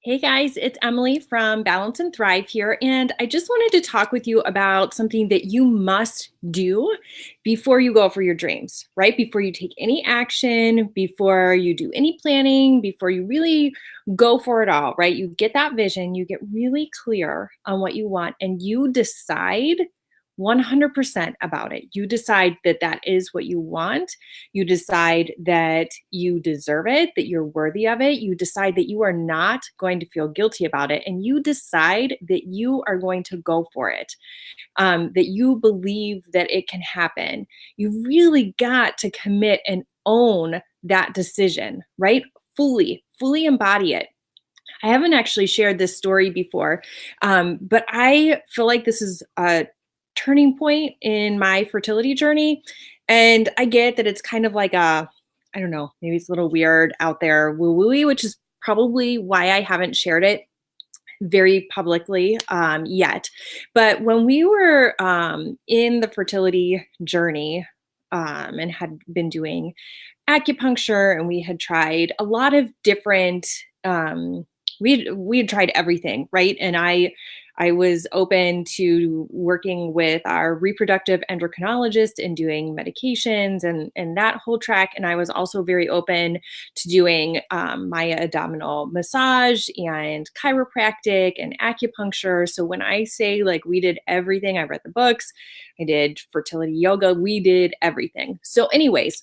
Hey guys, it's Emily from Balance and Thrive here, and I just wanted to talk with you about something that you must do before you go for your dreams, right? Before you take any action, before you do any planning, before you really go for it all, right? You get that vision, you get really clear on what you want, and you decide 100% about it. You decide that that is what you want. You decide that you deserve it, that you're worthy of it. You decide that you are not going to feel guilty about it. And you decide that you are going to go for it, that you believe that it can happen. You really got to commit and own that decision, right? Fully embody it. I haven't actually shared this story before, but I feel like this is a turning point in my fertility journey. And I get that it's kind of like I don't know, maybe it's a little weird out there, woo wooey, which is probably why I haven't shared it very publicly yet. But when we were in the fertility journey and had been doing acupuncture, and we had tried a lot of different we had tried everything, right? And I was open to working with our reproductive endocrinologist and doing medications and that whole track. And I was also very open to doing abdominal massage and chiropractic and acupuncture. So when I say like we did everything, I read the books, I did fertility yoga, we did everything. So, anyways,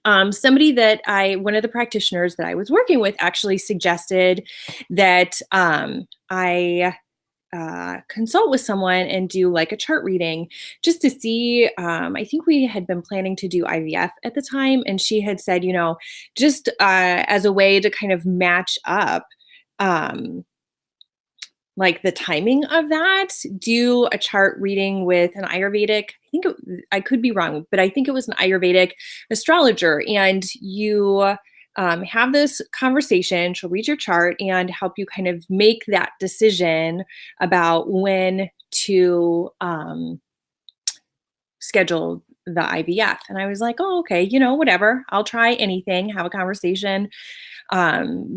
one of the practitioners that I was working with actually suggested that I consult with someone and do like a chart reading just to see. I think we had been planning to do IVF at the time, and she had said, just as a way to kind of match up. Like the timing of that, do a chart reading with an Ayurvedic. I could be wrong, but I think it was an Ayurvedic astrologer. And you have this conversation. She'll read your chart and help you kind of make that decision about when to schedule the IVF. And I was like, oh, okay, whatever. I'll try anything, have a conversation,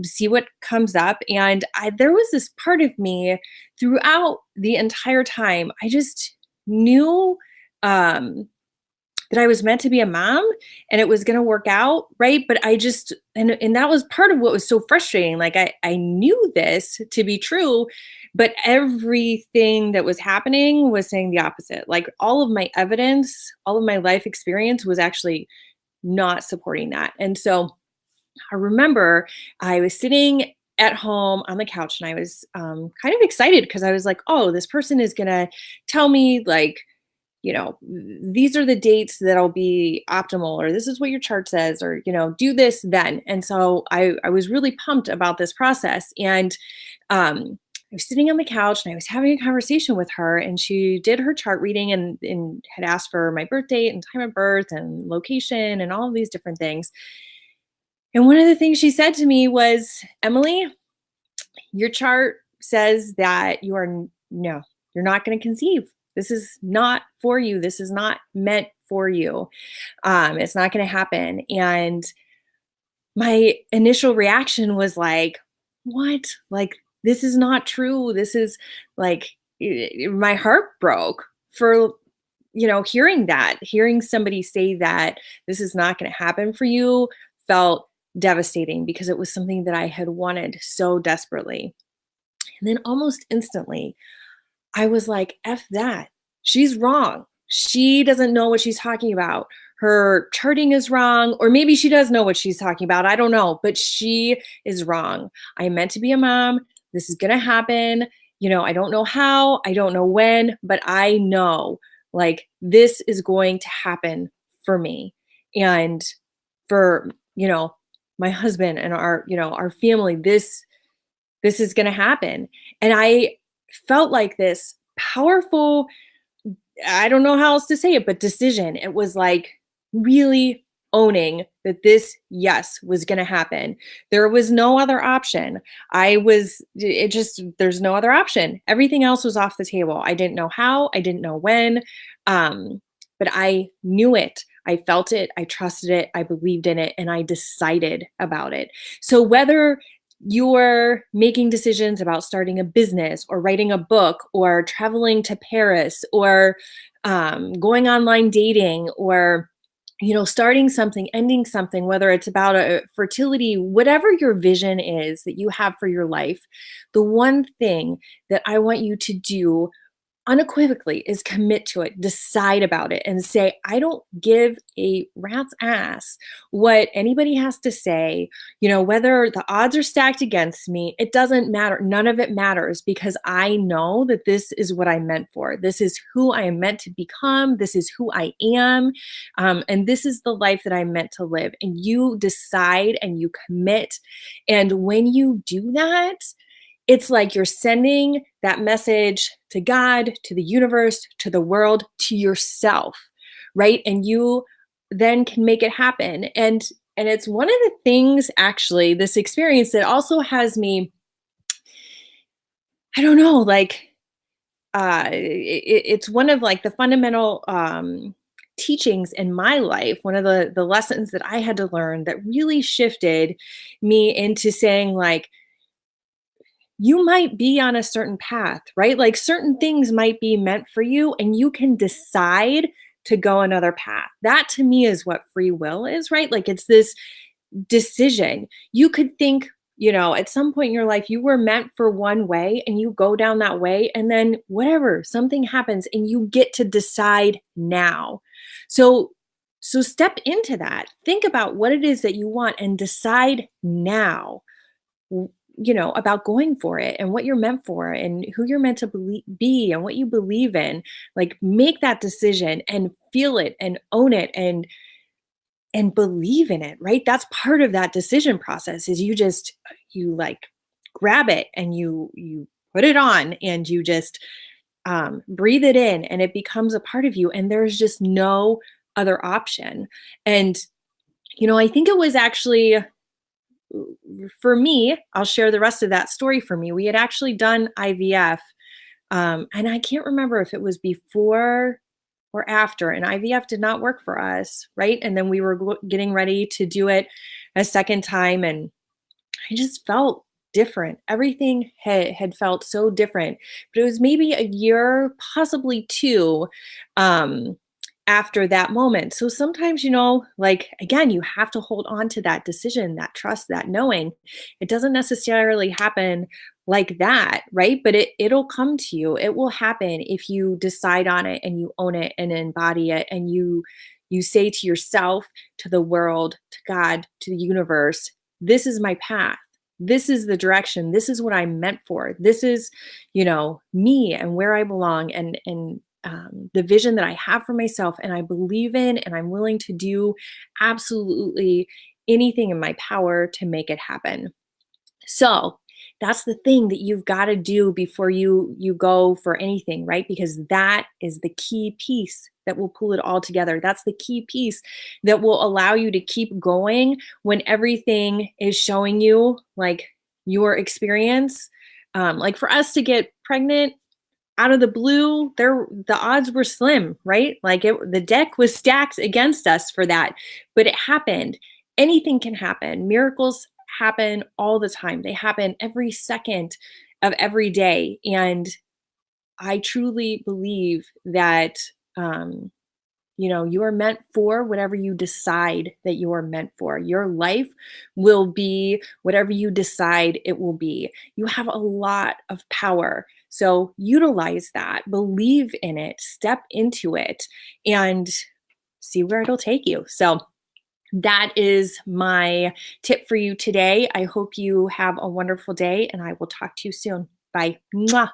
see what comes up. And there was this part of me throughout the entire time. I just knew that I was meant to be a mom and it was going to work out. Right. But and that was part of what was so frustrating. Like I knew this to be true, but everything that was happening was saying the opposite. Like all of my evidence, all of my life experience was actually not supporting that. And so I remember I was sitting at home on the couch and I was kind of excited because I was like, oh, this person is going to tell me, like, these are the dates that'll be optimal, or this is what your chart says, or, do this then. And so I was really pumped about this process. And I was sitting on the couch and I was having a conversation with her, and she did her chart reading and had asked for my birth date and time of birth and location and all of these different things. And one of the things she said to me was, Emily, your chart says that no, you're not going to conceive. This is not for you. This is not meant for you. It's not going to happen. And my initial reaction was like, what? Like, this is not true. This is like, my heart broke for, hearing somebody say that this is not going to happen for you felt devastating because it was something that I had wanted so desperately. And then almost instantly, I was like, F that. She's wrong. She doesn't know what she's talking about. Her charting is wrong, or maybe she does know what she's talking about. I don't know, but she is wrong. I'm meant to be a mom. This is going to happen. I don't know how, I don't know when, but I know like this is going to happen for me and for, my husband and our family. This is going to happen. And I felt like this powerful, I don't know how else to say it, but decision. It was like really owning that this, yes, was going to happen. There was no other option. There's no other option. Everything else was off the table. I didn't know how, I didn't know when, but I knew it. I felt it. I trusted it. I believed in it, and I decided about it. So whether you're making decisions about starting a business or writing a book or traveling to Paris or going online dating or starting something, ending something, whether it's about a fertility, whatever your vision is that you have for your life, the one thing that I want you to do unequivocally is commit to it, decide about it, and say, I don't give a rat's ass what anybody has to say, whether the odds are stacked against me, it doesn't matter. None of it matters because I know that this is what I'm meant for. This is who I am meant to become. This is who I am. And this is the life that I'm meant to live. And you decide and you commit. And when you do that, it's like you're sending that message to God, to the universe, to the world, to yourself, right? And you then can make it happen. And it's one of the things, actually, this experience that also has me, I don't know, like it's one of like the fundamental teachings in my life, one of the lessons that I had to learn that really shifted me into saying, like, you might be on a certain path, right? Like certain things might be meant for you and you can decide to go another path. That to me is what free will is, right? Like it's this decision. You could think, at some point in your life, you were meant for one way and you go down that way, and then whatever, something happens and you get to decide now. So, so step into that. Think about what it is that you want and decide now about going for it and what you're meant for and who you're meant to be and what you believe in. Like make that decision and feel it and own it and believe in it, right? That's part of that decision process is you like grab it and you put it on and you just breathe it in and it becomes a part of you and there's just no other option. And I think it was actually for me, I'll share the rest of that story for me. We had actually done IVF, and I can't remember if it was before or after, and IVF did not work for us, right? And then we were getting ready to do it a second time, and I just felt different. Everything had felt so different, but it was maybe a year, possibly two, after that moment. So sometimes, like again, you have to hold on to that decision, that trust, that knowing. It doesn't necessarily happen like that, right? But it'll come to you. It will happen if you decide on it and you own it and embody it and you say to yourself, to the world, to God, to the universe, this is my path. This is the direction. This is what I'm meant for. This is, me and where I belong and the vision that I have for myself and I believe in, and I'm willing to do absolutely anything in my power to make it happen. So that's the thing that you've got to do before you go for anything, right? Because that is the key piece that will pull it all together. That's the key piece that will allow you to keep going when everything is showing you like your experience. Like for us to get pregnant out of the blue, the odds were slim, right? Like the deck was stacked against us for that, but it happened. Anything can happen. Miracles happen all the time. They happen every second of every day. And I truly believe that, you are meant for whatever you decide that you are meant for. Your life will be whatever you decide it will be. You have a lot of power. So utilize that, believe in it, step into it, and see where it'll take you. So that is my tip for you today. I hope you have a wonderful day, and I will talk to you soon. Bye. Mwah.